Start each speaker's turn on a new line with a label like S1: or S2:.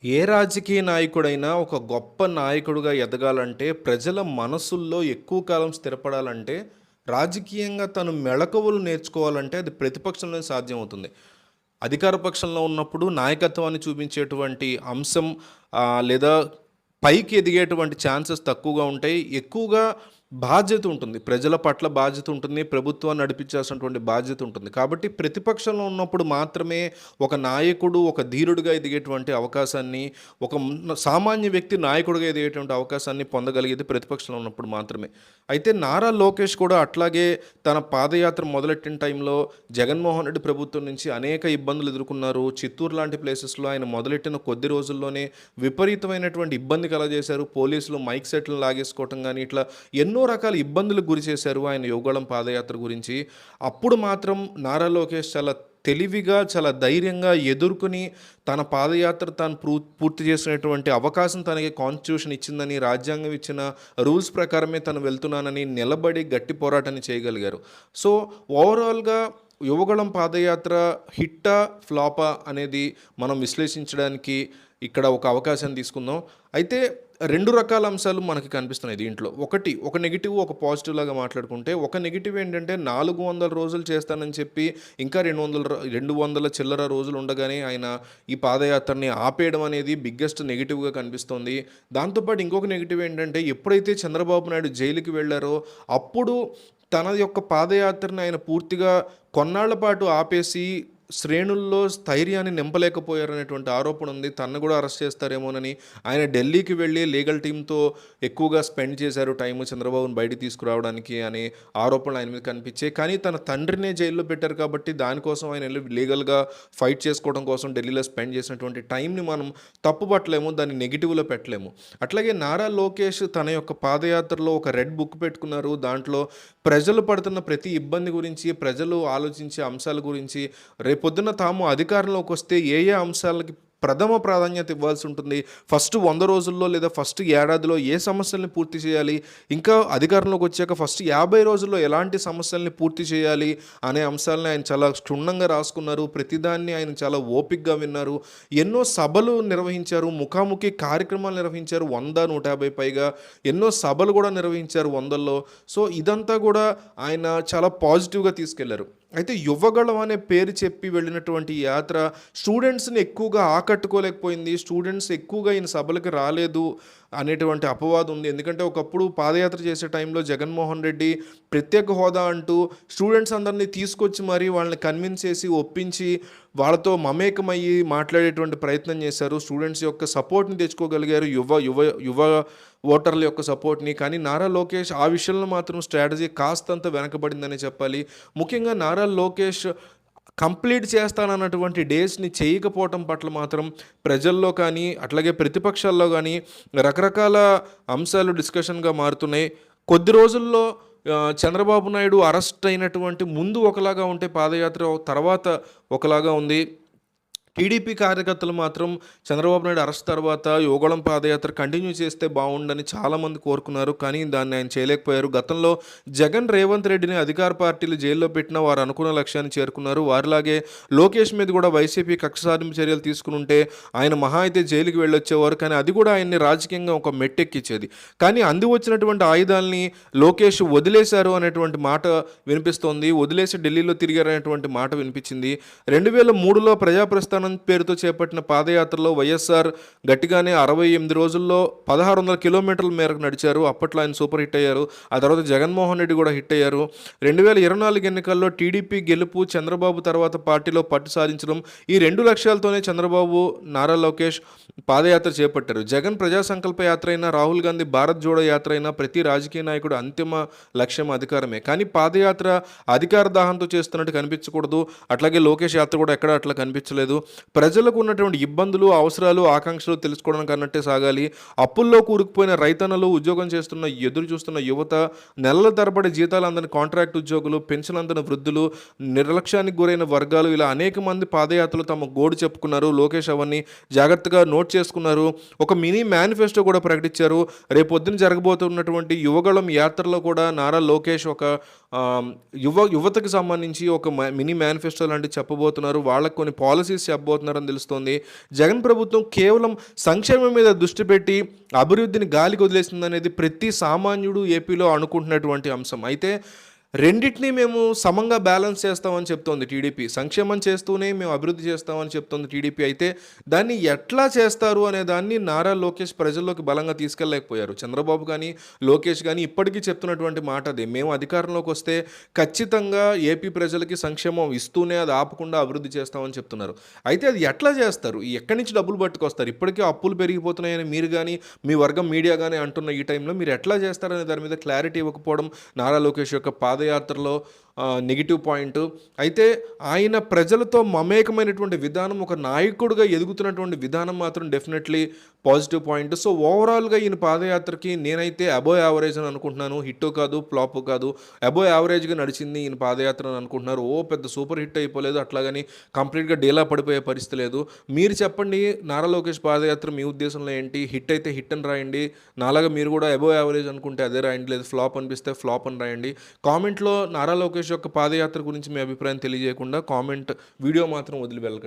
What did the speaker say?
S1: ఏ రాజకీయ నాయకుడైనా ఒక గొప్ప నాయకుడిగా ఎదగాలంటే, ప్రజల మనసుల్లో ఎక్కువ కాలం స్థిరపడాలంటే, రాజకీయంగా తను మెళకువలు నేర్చుకోవాలంటే అది ప్రతిపక్షంలోనే సాధ్యమవుతుంది. అధికార పక్షంలో ఉన్నప్పుడు నాయకత్వాన్ని చూపించేటువంటి అంశం లేదా పైకి ఎదిగేటువంటి ఛాన్సెస్ తక్కువగా ఉంటాయి. ఎక్కువగా బాధ్యత ఉంటుంది. ప్రజల పట్ల బాధ్యత ఉంటుంది. ప్రభుత్వాన్ని నడిపించాల్సినటువంటి బాధ్యత ఉంటుంది. కాబట్టి ప్రతిపక్షంలో ఉన్నప్పుడు మాత్రమే ఒక నాయకుడు ఒక ధీరుడిగా ఎదిగేటువంటి అవకాశాన్ని, ఒక సామాన్య వ్యక్తి నాయకుడిగా ఎదిగేటువంటి అవకాశాన్ని పొందగలిగేది ప్రతిపక్షంలో ఉన్నప్పుడు మాత్రమే. అయితే నారా లోకేష్ కూడా అట్లాగే తన పాదయాత్ర మొదలెట్టిన టైంలో జగన్మోహన్ రెడ్డి ప్రభుత్వం నుంచి అనేక ఇబ్బందులు ఎదుర్కొన్నారు. చిత్తూరు లాంటి ప్లేసెస్‌లో ఆయన మొదలెట్టిన కొద్ది రోజుల్లోనే విపరీతమైనటువంటి ఇబ్బంది కలగజేశారు. పోలీసులు మైక్ సెట్‌లను లాగేసుకోవటం గాని, ఇట్లా ఎన్నో రకాల ఇబ్బందులకు గురి చేశారు ఆయన యువగళం పాదయాత్ర గురించి. అప్పుడు మాత్రం నారా లోకేష్ చాలా తెలివిగా, చాలా ధైర్యంగా ఎదుర్కొని తన పాదయాత్ర తాను పూర్తి చేసినటువంటి అవకాశం తనకి కాన్స్టిట్యూషన్ ఇచ్చిందని, రాజ్యాంగం ఇచ్చిన రూల్స్ ప్రకారమే తను వెళ్తున్నానని నిలబడి గట్టి పోరాటాన్ని చేయగలిగారు. సో ఓవరాల్‌గా యువగళం పాదయాత్ర హిట్టా? ఫ్లాపా? అనేది మనం విశ్లేషించడానికి ఇక్కడ ఒక అవకాశాన్ని తీసుకుందాం. అయితే 2 రకాల అంశాలు మనకి కనిపిస్తున్నాయి దీంట్లో. ఒక నెగెటివ్, ఒక పాజిటివ్ లాగా మాట్లాడుకుంటే, ఒక నెగెటివ్ ఏంటంటే 400 రోజులు చేస్తానని చెప్పి ఇంకా 200 చిల్లర రోజులు ఉండగానే ఆయన ఈ పాదయాత్రని ఆపేయడం అనేది బిగ్గెస్ట్ నెగెటివ్‌గా కనిపిస్తోంది. దాంతోపాటు ఇంకొక నెగెటివ్ ఏంటంటే, ఎప్పుడైతే చంద్రబాబు నాయుడు జైలుకి వెళ్లారో అప్పుడు తన యొక్క పాదయాత్రని ఆయన పూర్తిగా కొన్నాళ్ల పాటు ఆపేసి శ్రేణుల్లో స్థైర్యాన్ని నింపలేకపోయారనేటువంటి ఆరోపణ ఉంది. తనను కూడా అరెస్ట్ చేస్తారేమోనని ఆయన ఢిల్లీకి వెళ్ళి లీగల్ టీమ్‌తో ఎక్కువగా స్పెండ్ చేశారు టైము చంద్రబాబుని బయటికి తీసుకురావడానికి అనే ఆరోపణలు ఆయన మీద కనిపించాయి. కానీ తన తండ్రినే జైల్లో పెట్టారు కాబట్టి దానికోసం ఆయన వెళ్ళి లీగల్‌గా ఫైట్ చేసుకోవడం కోసం ఢిల్లీలో స్పెండ్ చేసినటువంటి టైంని మనం తప్పుపట్టలేము. దాన్ని నెగెటివ్‌లో పెట్టలేము. అట్లాగే నారా లోకేష్ తన యొక్క పాదయాత్రలో ఒక రెడ్ బుక్ పెట్టుకున్నారు. దాంట్లో ప్రజలు పడుతున్న ప్రతి ఇబ్బంది గురించి, ప్రజలు ఆలోచించే అంశాల గురించి, రేపొద్దున తాము అధికారంలోకి వస్తే ఏ ఏ అంశాలకి ప్రథమ ప్రాధాన్యత ఇవ్వాల్సి ఉంటుంది, ఫస్ట్ 100 రోజుల్లో లేదా ఫస్ట్ ఏడాదిలో ఏ సమస్యల్ని పూర్తి చేయాలి, ఇంకా అధికారంలోకి వచ్చాక ఫస్ట్ 50 రోజుల్లో ఎలాంటి సమస్యల్ని పూర్తి చేయాలి అనే అంశాలని ఆయన చాలా క్షుణ్ణంగా రాసుకున్నారు. ప్రతిదాన్ని ఆయన చాలా ఓపికగా విన్నారు. ఎన్నో సభలు నిర్వహించారు, ముఖాముఖి కార్యక్రమాలు నిర్వహించారు. 100, 150 పైగా ఎన్నో సభలు కూడా నిర్వహించారు వందల్లో. సో ఇదంతా కూడా ఆయన చాలా పాజిటివ్గా తీసుకెళ్లారు. అయితే యువగళం అనే పేరు చెప్పి వెళ్ళినటువంటి యాత్ర స్టూడెంట్స్ని ఎక్కువగా ఆకట్టుకోలేకపోయింది. స్టూడెంట్స్ ఎక్కువగా ఈయన సభలకు రాలేదు అనేటువంటి అపవాదం ఉంది. ఎందుకంటే ఒకప్పుడు పాదయాత్ర చేసే టైంలో జగన్మోహన్ రెడ్డి ప్రత్యేక హోదా అంటూ స్టూడెంట్స్ అందరినీ తీసుకొచ్చి మరీ వాళ్ళని కన్విన్స్ చేసి, ఒప్పించి, వాళ్ళతో మమేకమయ్యి మాట్లాడేటువంటి ప్రయత్నం చేశారు. స్టూడెంట్స్ యొక్క సపోర్ట్ని తెచ్చుకోగలిగారు, యువ యువ యువ ఓటర్ల యొక్క సపోర్ట్ని. కానీ నారా లోకేష్ ఆ విషయంలో మాత్రం స్ట్రాటజీ కాస్తంత వెనకబడిందని చెప్పాలి. ముఖ్యంగా నారా లోకేష్ కంప్లీట్ చేస్తానన్నటువంటి డేస్ని చేయకపోవటం పట్ల మాత్రం ప్రజల్లో కానీ, అట్లాగే ప్రతిపక్షాల్లో కానీ రకరకాల అంశాలు డిస్కషన్గా మారుతున్నాయి. కొద్ది రోజుల్లో చంద్రబాబు నాయుడు అరెస్ట్ అయినటువంటి ముందు ఒకలాగా ఉంటే పాదయాత్ర తర్వాత ఒకలాగా ఉంది. టీడీపీ కార్యకర్తలు మాత్రం చంద్రబాబు నాయుడు అరెస్ట్ తర్వాత యువగళం పాదయాత్ర కంటిన్యూ చేస్తే బాగుండని చాలామంది కోరుకున్నారు. కానీ దాన్ని ఆయన చేయలేకపోయారు. గతంలో జగన్, రేవంత్ రెడ్డిని అధికార పార్టీలు జైల్లో పెట్టిన వారు అనుకున్న లక్ష్యాన్ని చేరుకున్నారు. వారిలాగే లోకేష్ మీద కూడా వైసీపీ కక్ష సాధింపు చర్యలు తీసుకుని ఉంటే ఆయన మహా అయితే జైలుకి వెళ్ళొచ్చేవారు. కానీ అది కూడా ఆయన్ని రాజకీయంగా ఒక మెట్టెక్కించేది. కానీ అంది వచ్చినటువంటి ఆయుధాలని లోకేష్ వదిలేశారు అనేటువంటి మాట వినిపిస్తోంది. వదిలేసి ఢిల్లీలో తిరిగారు అనేటువంటి మాట వినిపించింది. 2003లో ప్రజాప్రస్థానం పేరుతో చేపట్టిన పాదయాత్రలో వైఎస్ఆర్ గట్టిగానే 68 రోజుల్లో 1600 కిలోమీటర్ల మేరకు నడిచారు. అప్పట్లో ఆయన సూపర్ హిట్ అయ్యారు. ఆ తర్వాత జగన్మోహన్ రెడ్డి కూడా హిట్ అయ్యారు. 2024 ఎన్నికల్లో టీడీపీ గెలుపు, చంద్రబాబు తర్వాత పార్టీలో పట్టు సాధించడం, ఈ 2 లక్ష్యాలతోనే చంద్రబాబు, నారా లోకేష్ పాదయాత్ర చేపట్టారు. జగన్ ప్రజా సంకల్ప యాత్ర అయినా, రాహుల్ గాంధీ భారత్ జోడో యాత్ర అయినా ప్రతి రాజకీయ నాయకుడు అంతిమ లక్ష్యం అధికారమే. కానీ పాదయాత్ర అధికార దాహంతో చేస్తున్నట్టు కనిపించకూడదు. అట్లాగే లోకేష్ యాత్ర కూడా ఎక్కడ అట్లా కనిపించలేదు. ప్రజలకు ఉన్నటువంటి ఇబ్బందులు, అవసరాలు, ఆకాంక్షలు తెలుసుకోవడానికి అన్నట్టే సాగాలి. అప్పుల్లో కూరుకుపోయిన రైతన్నలు, ఉద్యోగం చేస్తున్న ఎదురు చూస్తున్న యువత, నెలల తరబడి జీతాలు అందని కాంట్రాక్ట్ ఉద్యోగులు, పెన్షన్ అందని వృద్ధులు, నిర్లక్ష్యానికి గురైన వర్గాలు, ఇలా అనేక మంది పాదయాత్రలు తమ గోడు చెప్పుకున్నారు. లోకేష్ అవన్నీ జాగ్రత్తగా నోట్ చేసుకున్నారు. ఒక మినీ మేనిఫెస్టో కూడా ప్రకటించారు. రేపొద్దున జరగబోతున్నటువంటి యువగళం యాత్రలో కూడా నారా లోకేష్ ఒక యువతకు సంబంధించి ఒక మినీ మేనిఫెస్టో లాంటివి చెప్పబోతున్నారు. వాళ్ళకు కొన్ని పాలసీస్ చెప్పబోతున్నారని తెలుస్తోంది. జగన్ ప్రభుత్వం కేవలం సంక్షేమం మీద దృష్టి పెట్టి అభివృద్ధిని గాలికి వదిలేసిందనేది ప్రతి సామాన్యుడు ఏపీలో అనుకుంటున్నటువంటి అంశం. అయితే రెండిటిని మేము సమంగా బ్యాలెన్స్ చేస్తామని చెప్తోంది టీడీపీ. సంక్షేమం చేస్తూనే మేము అభివృద్ధి చేస్తామని చెప్తోంది టీడీపీ. అయితే దాన్ని ఎట్లా చేస్తారు అనే దాన్ని నారా లోకేష్ ప్రజల్లోకి బలంగా తీసుకెళ్ళలేకపోయారు. చంద్రబాబు కానీ, లోకేష్ కానీ ఇప్పటికీ చెప్తున్నటువంటి మాట అదే. మేము అధికారంలోకి వస్తే ఖచ్చితంగా ఏపీ ప్రజలకి సంక్షేమం ఇస్తూనే అది ఆపకుండా అభివృద్ధి చేస్తామని చెప్తున్నారు. అయితే అది ఎట్లా చేస్తారు? ఎక్కడి నుంచి డబ్బులు పట్టుకొస్తారు? ఇప్పటికే అప్పులు పెరిగిపోతున్నాయని మీరు కానీ, మీ వర్గం మీడియా కానీ అంటున్న ఈ టైంలో మీరు ఎట్లా చేస్తారనే దాని మీద క్లారిటీ ఇవ్వకపోవడం నారా లోకేష్ యొక్క పాదయాత్రలో నెగిటివ్ పాయింట్. అయితే ఆయన ప్రజలతో మమేకమైనటువంటి విధానం, ఒక నాయకుడిగా ఎదుగుతున్నటువంటి విధానం మాత్రం డెఫినెట్లీ పాజిటివ్ పాయింట్. సో ఓవరాల్గా ఈయన పాదయాత్రకి నేనైతే అబోవ్ యావరేజ్ అని అనుకుంటున్నాను. హిట్ కాదు, ఫ్లాప్ కాదు, అబోవ్ యావరేజ్గా నడిచింది ఈయన పాదయాత్ర అని అనుకుంటున్నారు. పెద్ద సూపర్ హిట్ అయిపోలేదు, అట్లాగని కంప్లీట్గా డీలా పడిపోయే పరిస్థితి లేదు. మీరు చెప్పండి, నారా లోకేష్ పాదయాత్ర మీ ఉద్దేశంలో ఏంటి? హిట్ అయితే హిట్ అని రాయండి, నాలాగా మీరు కూడా అబోవ్ యావరేజ్ అనుకుంటే అదే రాయండి, లేదు ఫ్లాప్ అనిపిస్తే ఫ్లాప్ అని రాయండి. కామెంట్లో నారా లోకేష్ యొక్క పాదయాత్ర గురించి మీ అభిప్రాయం తెలియజేయకుండా కామెంట్ వీడియో మాత్రం వదిలి వెళ్ళకండి.